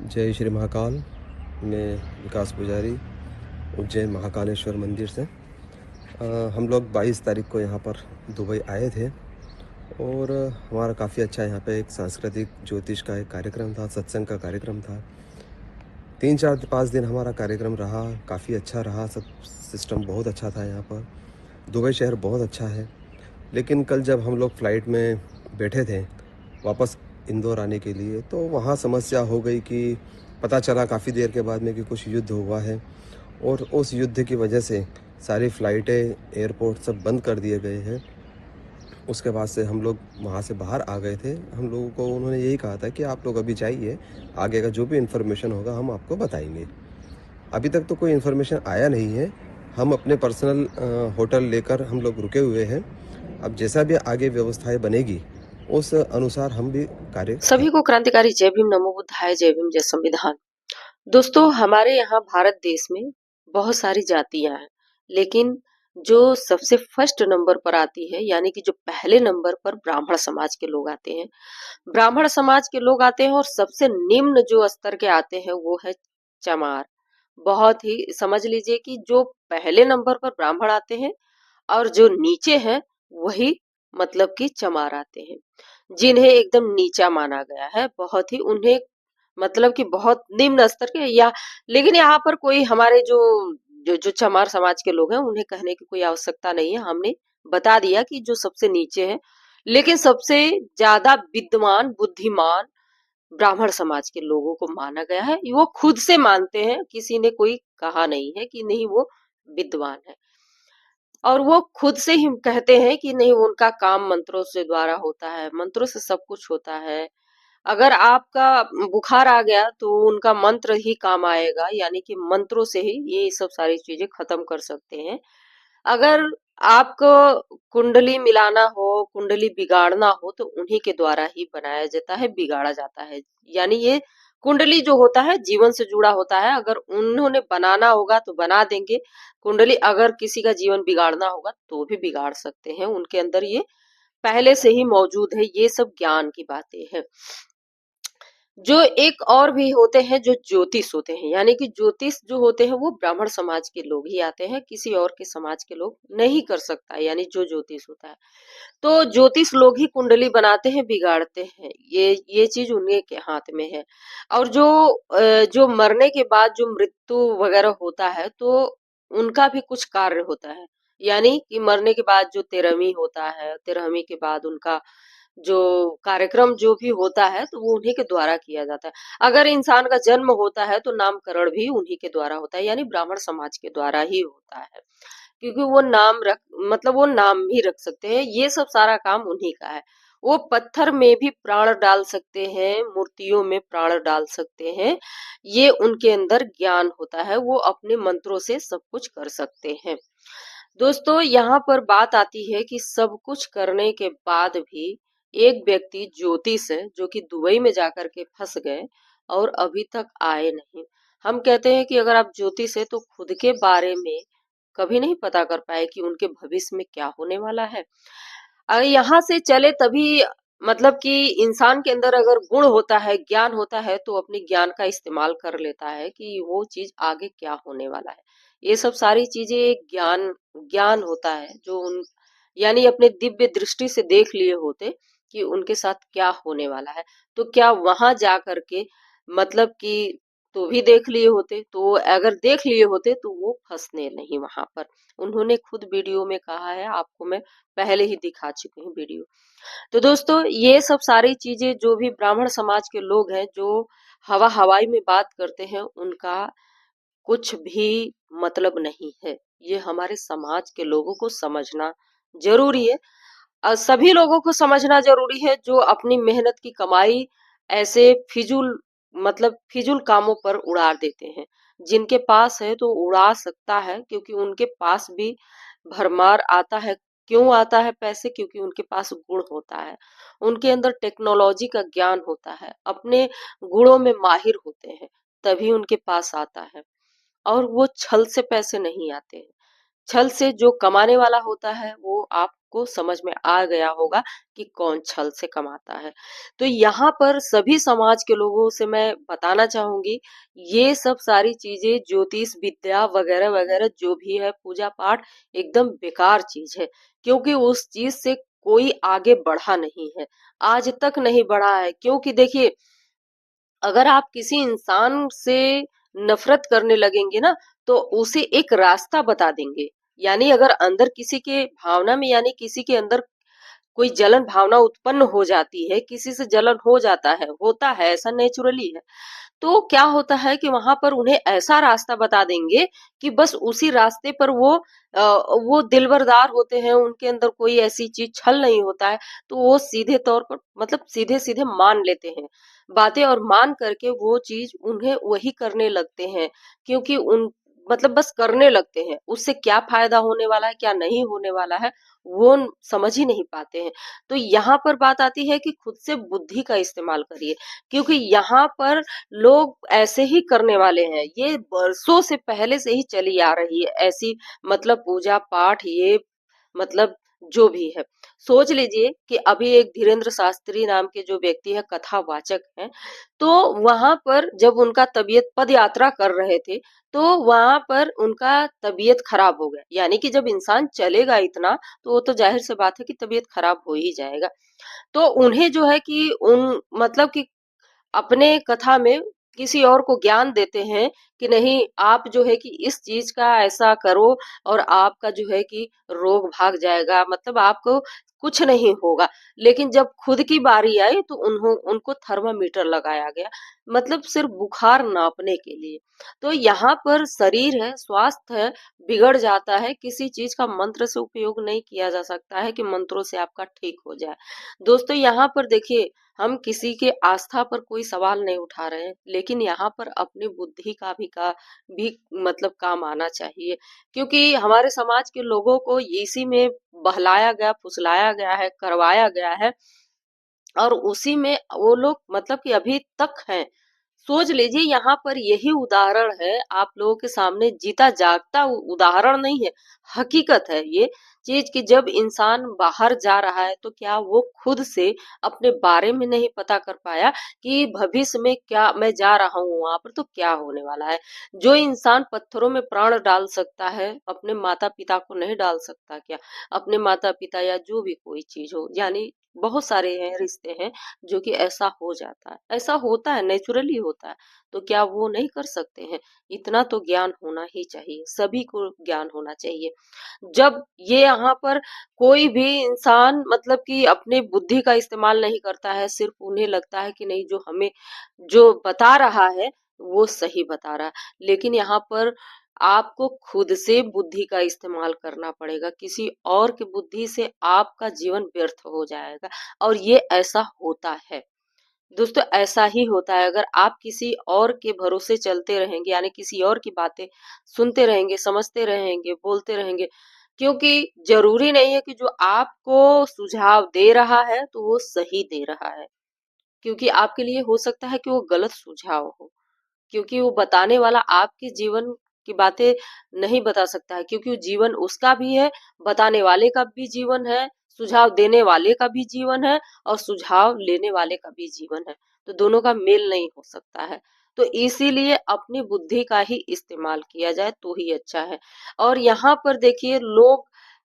जय श्री महाकाल। मैं विकास पुजारी उज्जैन महाकालेश्वर मंदिर से। हम लोग 22 तारीख को यहाँ पर दुबई आए थे और हमारा काफ़ी अच्छा यहाँ पे एक सांस्कृतिक ज्योतिष का एक कार्यक्रम था, सत्संग का कार्यक्रम था। 3-4-5 दिन हमारा कार्यक्रम रहा, काफ़ी अच्छा रहा। सब सिस्टम बहुत अच्छा था यहाँ पर। दुबई शहर बहुत अच्छा है। लेकिन कल जब हम लोग फ़्लाइट में बैठे थे वापस इंदौर आने के लिए, तो वहाँ समस्या हो गई कि पता चला काफ़ी देर के बाद में कि कुछ युद्ध हुआ है और उस युद्ध की वजह से सारी फ़्लाइटें, एयरपोर्ट सब बंद कर दिए गए हैं। उसके बाद से हम लोग वहाँ से बाहर आ गए थे। हम लोगों को उन्होंने यही कहा था कि आप लोग अभी जाइए, आगे का जो भी इन्फॉर्मेशन होगा हम आपको बताएंगे। अभी तक तो कोई इन्फॉर्मेशन आया नहीं है। हम अपने पर्सनल होटल लेकर हम लोग रुके हुए हैं। अब जैसा भी आगे व्यवस्थाएं बनेगी उस अनुसार हम भी कार्य करें। सभी को क्रांतिकारी जय भीम, नमो बुद्धाय, जय भीम, जय संविधान। दोस्तों, हमारे यहाँ भारत देश में बहुत सारी जातियां हैं, लेकिन जो सबसे फर्स्ट नंबर पर आती है, यानी कि जो पहले नंबर पर ब्राह्मण समाज के लोग आते हैं। ब्राह्मण समाज के लोग आते हैं और सबसे निम्न जो स्तर के आते हैं वो है चमार। बहुत ही समझ लीजिए कि जो पहले नंबर पर ब्राह्मण आते हैं और जो नीचे हैं वही मतलब कि चमार आते हैं, जिन्हें एकदम नीचा माना गया है। बहुत ही उन्हें मतलब कि बहुत निम्न स्तर के या लेकिन यहाँ पर कोई हमारे जो जो जो चमार समाज के लोग हैं उन्हें कहने की कोई आवश्यकता नहीं है। हमने बता दिया कि जो सबसे नीचे है, लेकिन सबसे ज्यादा विद्वान बुद्धिमान ब्राह्मण समाज के लोगों को माना गया है। वो खुद से मानते हैं, किसी ने कोई कहा नहीं है कि नहीं वो विद्वान है। और वो खुद से ही कहते हैं कि नहीं, उनका काम मंत्रों से द्वारा होता है, मंत्रों से सब कुछ होता है। अगर आपका बुखार आ गया तो उनका मंत्र ही काम आएगा, यानी कि मंत्रों से ही ये सब सारी चीजें खत्म कर सकते हैं। अगर आपको कुंडली मिलाना हो, कुंडली बिगाड़ना हो, तो उन्हीं के द्वारा ही बनाया जाता है, बिगाड़ा जाता है। यानी ये कुंडली जो होता है जीवन से जुड़ा होता है। अगर उन्होंने बनाना होगा तो बना देंगे कुंडली, अगर किसी का जीवन बिगाड़ना होगा तो भी बिगाड़ सकते हैं। उनके अंदर ये पहले से ही मौजूद है। ये सब ज्ञान की बातें हैं। जो एक और भी होते हैं जो ज्योतिष होते हैं, यानी कि ज्योतिष जो होते हैं वो ब्राह्मण समाज के लोग ही आते हैं, किसी और के समाज के लोग नहीं कर सकता। यानी जो ज्योतिष होता है, तो ज्योतिष लोग ही कुंडली बनाते हैं, बिगाड़ते हैं। ये चीज उन्हीं के हाथ में है। और जो मरने के बाद जो मृत्यु वगैरह होता है, तो उनका भी कुछ कार्य होता है। यानी कि मरने के बाद जो तेरहवीं होता है, तेरहवीं के बाद उनका जो कार्यक्रम जो भी होता है तो वो उन्हीं के द्वारा किया जाता है। अगर इंसान का जन्म होता है तो नामकरण भी उन्हीं के द्वारा होता है, यानी ब्राह्मण समाज के द्वारा ही होता है। क्योंकि वो नाम रख मतलब वो नाम भी रख सकते हैं। ये सब सारा काम उन्हीं का है। वो पत्थर में भी प्राण डाल सकते हैं, मूर्तियों में प्राण डाल सकते हैं। ये उनके अंदर ज्ञान होता है, वो अपने मंत्रों से सब कुछ कर सकते हैं। दोस्तों, यहाँ पर बात आती है कि सब कुछ करने के बाद भी एक व्यक्ति ज्योतिष है जो कि दुबई में जाकर के फंस गए और अभी तक आए नहीं। हम कहते हैं कि अगर आप ज्योतिष है तो खुद के बारे में कभी नहीं पता कर पाए कि उनके भविष्य में क्या होने वाला है। अगर यहाँ से चले तभी मतलब कि इंसान के अंदर अगर गुण होता है, ज्ञान होता है, तो अपने ज्ञान का इस्तेमाल कर लेता है कि वो चीज आगे क्या होने वाला है। ये सब सारी चीजें एक ज्ञान ज्ञान होता है जो उन यानी अपने दिव्य दृष्टि से देख लिए होते कि उनके साथ क्या होने वाला है। तो क्या वहां जा करके मतलब कि तो भी देख लिए होते, तो अगर देख लिए होते तो वो फंसने नहीं वहां पर। उन्होंने खुद वीडियो में कहा है, आपको मैं पहले ही दिखा चुकी हूँ वीडियो। तो दोस्तों, ये सब सारी चीजें जो भी ब्राह्मण समाज के लोग हैं जो हवा हवाई में बात करते हैं, उनका कुछ भी मतलब नहीं है। ये हमारे समाज के लोगों को समझना जरूरी है। सभी लोगों को समझना जरूरी है जो अपनी मेहनत की कमाई ऐसे फिजूल मतलब फिजूल कामों पर उड़ा देते हैं। जिनके पास है तो उड़ा सकता है, क्योंकि उनके पास भी भरमार आता है। क्यों आता है पैसे? क्योंकि उनके पास गुण होता है, उनके अंदर टेक्नोलॉजी का ज्ञान होता है, अपने गुणों में माहिर होते हैं, तभी उनके पास आता है। और वो छल से पैसे नहीं आते हैं। छल से जो कमाने वाला होता है वो आप को समझ में आ गया होगा कि कौन छल से कमाता है। तो यहाँ पर सभी समाज के लोगों से मैं बताना चाहूंगी, ये सब सारी चीजें, ज्योतिष विद्या वगैरह वगैरह जो भी है, पूजा पाठ, एकदम बेकार चीज है। क्योंकि उस चीज से कोई आगे बढ़ा नहीं है, आज तक नहीं बढ़ा है। क्योंकि देखिए, अगर आप किसी इंसान से नफरत करने लगेंगे ना, तो उसे एक रास्ता बता देंगे। यानी अगर अंदर किसी के भावना में, यानी किसी के अंदर कोई जलन भावना उत्पन्न हो जाती है, किसी से जलन हो जाता है, होता है, ऐसा नेचुरली है। तो क्या होता है कि वहां पर उन्हें ऐसा रास्ता बता देंगे कि बस उसी रास्ते पर वो दिलबरदार होते हैं, उनके अंदर कोई ऐसी चीज छल नहीं होता है। तो वो सीधे तौर पर, मतलब सीधे सीधे मान लेते हैं बातें, और मान करके वो चीज उन्हें वही करने लगते हैं। क्योंकि उन, मतलब बस करने लगते हैं, उससे क्या फायदा होने वाला है, क्या नहीं होने वाला है, वो समझ ही नहीं पाते हैं। तो यहाँ पर बात आती है कि खुद से बुद्धि का इस्तेमाल करिए। क्योंकि यहाँ पर लोग ऐसे ही करने वाले हैं, ये बरसों से पहले से ही चली आ रही है ऐसी, मतलब पूजा पाठ, ये मतलब जो भी है। सोच लीजिए कि अभी एक धीरेन्द्र शास्त्री नाम के जो व्यक्ति है, कथावाचक हैं, तो वहां पर जब उनका तबीयत, पद यात्रा कर रहे थे, तो वहां पर उनका तबीयत खराब हो गया। यानी कि जब इंसान चलेगा इतना, तो वो तो जाहिर सी बात है कि तबीयत खराब हो ही जाएगा। तो उन्हें जो है कि उन, मतलब कि अपने कथा में किसी और को ज्ञान देते हैं कि नहीं, आप जो है कि इस चीज का ऐसा करो और आपका जो है कि रोग भाग जाएगा, मतलब आपको कुछ नहीं होगा। लेकिन जब खुद की बारी आई तो उनको थर्मामीटर लगाया गया, मतलब सिर्फ बुखार नापने के लिए। तो यहाँ पर शरीर है, स्वास्थ्य है, बिगड़ जाता है। किसी चीज का मंत्र से उपयोग नहीं किया जा सकता है कि मंत्रों से आपका ठीक हो जाए। दोस्तों यहाँ पर देखिए, हम किसी के आस्था पर कोई सवाल नहीं उठा रहे हैं, लेकिन यहाँ पर अपनी बुद्धि का भी मतलब काम आना चाहिए। क्योंकि हमारे समाज के लोगों को इसी में बहलाया गया, फुसलाया गया है, करवाया गया है, और उसी में वो लोग मतलब कि अभी तक हैं। सोच लीजिए, यहाँ पर यही उदाहरण है आप लोगों के सामने, जीता जागता उदाहरण नहीं है, हकीकत है ये चीज कि जब इंसान बाहर जा रहा है, तो क्या वो खुद से अपने बारे में नहीं पता कर पाया कि भविष्य में क्या, मैं जा रहा हूँ वहां पर तो क्या होने वाला है। जो इंसान पत्थरों में प्राण डाल सकता है, अपने माता पिता को नहीं डाल सकता क्या? अपने माता पिता या जो भी कोई चीज हो, यानी बहुत सारे हैं रिश्ते हैं जो कि ऐसा हो जाता है, ऐसा होता है, नेचुरली होता है। तो क्या वो नहीं कर सकते हैं? इतना तो ज्ञान होना ही चाहिए, सभी को ज्ञान होना चाहिए। जब ये यहाँ पर कोई भी इंसान मतलब कि अपने बुद्धि का इस्तेमाल नहीं करता है, सिर्फ उन्हें लगता है कि नहीं, जो हमें जो बता रहा है वो सही बता रहा है। लेकिन यहाँ पर आपको खुद से बुद्धि का इस्तेमाल करना पड़ेगा, किसी और की बुद्धि से आपका जीवन व्यर्थ हो जाएगा। और ये ऐसा होता है दोस्तों, ऐसा ही होता है। अगर आप किसी और के भरोसे चलते रहेंगे, यानी किसी और की बातें सुनते रहेंगे, समझते रहेंगे, बोलते रहेंगे, क्योंकि जरूरी नहीं है कि जो आपको सुझाव दे रहा है तो वो सही दे रहा है। क्योंकि आपके लिए हो सकता है कि वो गलत सुझाव हो, क्योंकि वो बताने वाला आपके जीवन की बातें नहीं बता सकता है। क्योंकि वो जीवन उसका भी है, बताने वाले का भी जीवन है, सुझाव देने वाले का भी जीवन है, और सुझाव लेने वाले का भी जीवन है। तो दोनों का मेल नहीं हो सकता है। तो इसीलिए अपनी बुद्धि का ही इस्तेमाल किया जाए तो ही अच्छा है। और यहाँ पर देखिए, लोग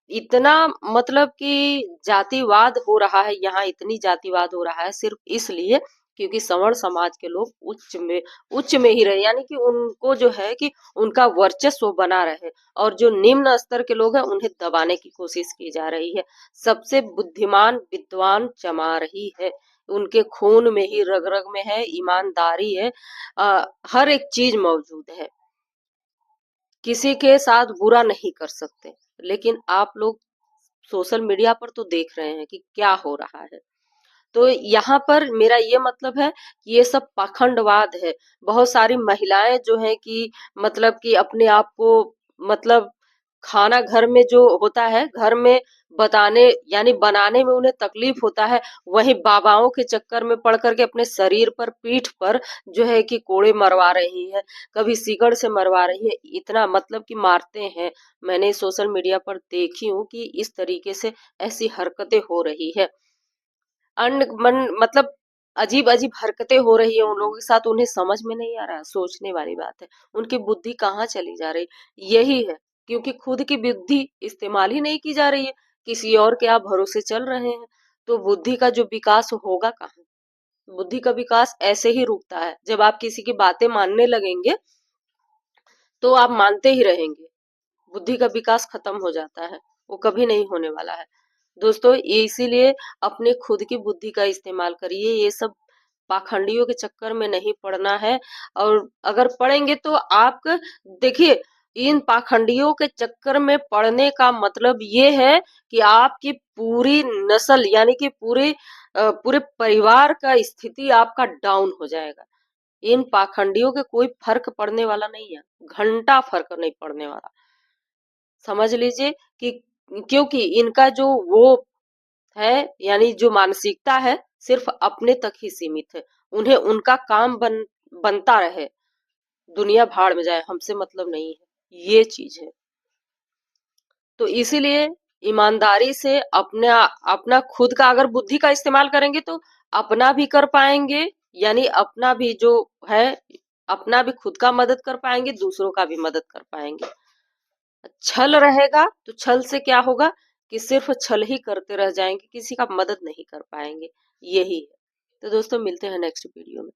इतना, मतलब कि जातिवाद हो रहा है, यहाँ इतनी जातिवाद हो रहा है सिर्फ इसलिए क्योंकि सवर्ण समाज के लोग उच्च में ही रहे, यानी कि उनको जो है कि उनका वर्चस्व बना रहे, और जो निम्न स्तर के लोग हैं उन्हें दबाने की कोशिश की जा रही है। सबसे बुद्धिमान विद्वान चमार ही है, उनके खून में ही, रग रग में है, ईमानदारी है, हर एक चीज मौजूद है, किसी के साथ बुरा नहीं कर सकते। लेकिन आप लोग सोशल मीडिया पर तो देख रहे हैं कि क्या हो रहा है। तो यहाँ पर मेरा ये मतलब है कि ये सब पाखंडवाद है। बहुत सारी महिलाएं जो है कि मतलब कि अपने आप को, मतलब खाना घर में जो होता है, घर में बताने यानी बनाने में उन्हें तकलीफ होता है, वहीं बाबाओं के चक्कर में पड़ करके अपने शरीर पर, पीठ पर जो है कि कोड़े मरवा रही है, कभी सिगड़ से मरवा रही है, इतना मतलब कि मारते हैं। मैंने सोशल मीडिया पर देखी हूँ कि इस तरीके से ऐसी हरकतें हो रही है। अन मन मतलब अजीब अजीब हरकतें हो रही है उन लोगों के साथ, उन्हें समझ में नहीं आ रहा। सोचने वाली बात है, उनकी बुद्धि कहाँ चली जा रही, यही है, क्योंकि खुद की बुद्धि इस्तेमाल ही नहीं की जा रही है, किसी और के आप भरोसे चल रहे हैं, तो बुद्धि का जो विकास होगा कहाँ। बुद्धि का विकास ऐसे ही रुकता है, जब आप किसी की बातें मानने लगेंगे तो आप मानते ही रहेंगे, बुद्धि का विकास खत्म हो जाता है, वो कभी नहीं होने वाला है। दोस्तों, ये इसीलिए अपने खुद की बुद्धि का इस्तेमाल करिए, ये सब पाखंडियों के चक्कर में नहीं पड़ना है। और अगर पड़ेंगे तो आप देखिए, इन पाखंडियों के चक्कर में पड़ने का मतलब ये है कि आपकी पूरी नस्ल यानी कि पूरे परिवार का स्थिति आपका डाउन हो जाएगा। इन पाखंडियों के कोई फर्क पड़ने वाला नहीं है, घंटा फर्क नहीं पड़ने वाला। समझ लीजिए कि क्योंकि इनका जो वो है यानी जो मानसिकता है सिर्फ अपने तक ही सीमित है, उन्हें उनका काम बनता रहे, दुनिया भाड़ में जाए, हमसे मतलब नहीं है, ये चीज है। तो इसीलिए ईमानदारी से अपना अपना खुद का अगर बुद्धि का इस्तेमाल करेंगे तो अपना भी कर पाएंगे, यानी अपना भी जो है, अपना भी खुद का मदद कर पाएंगे, दूसरों का भी मदद कर पाएंगे। छल रहेगा तो छल से क्या होगा कि सिर्फ छल ही करते रह जाएंगे, किसी का मदद नहीं कर पाएंगे, यही है। तो दोस्तों, मिलते हैं नेक्स्ट वीडियो में।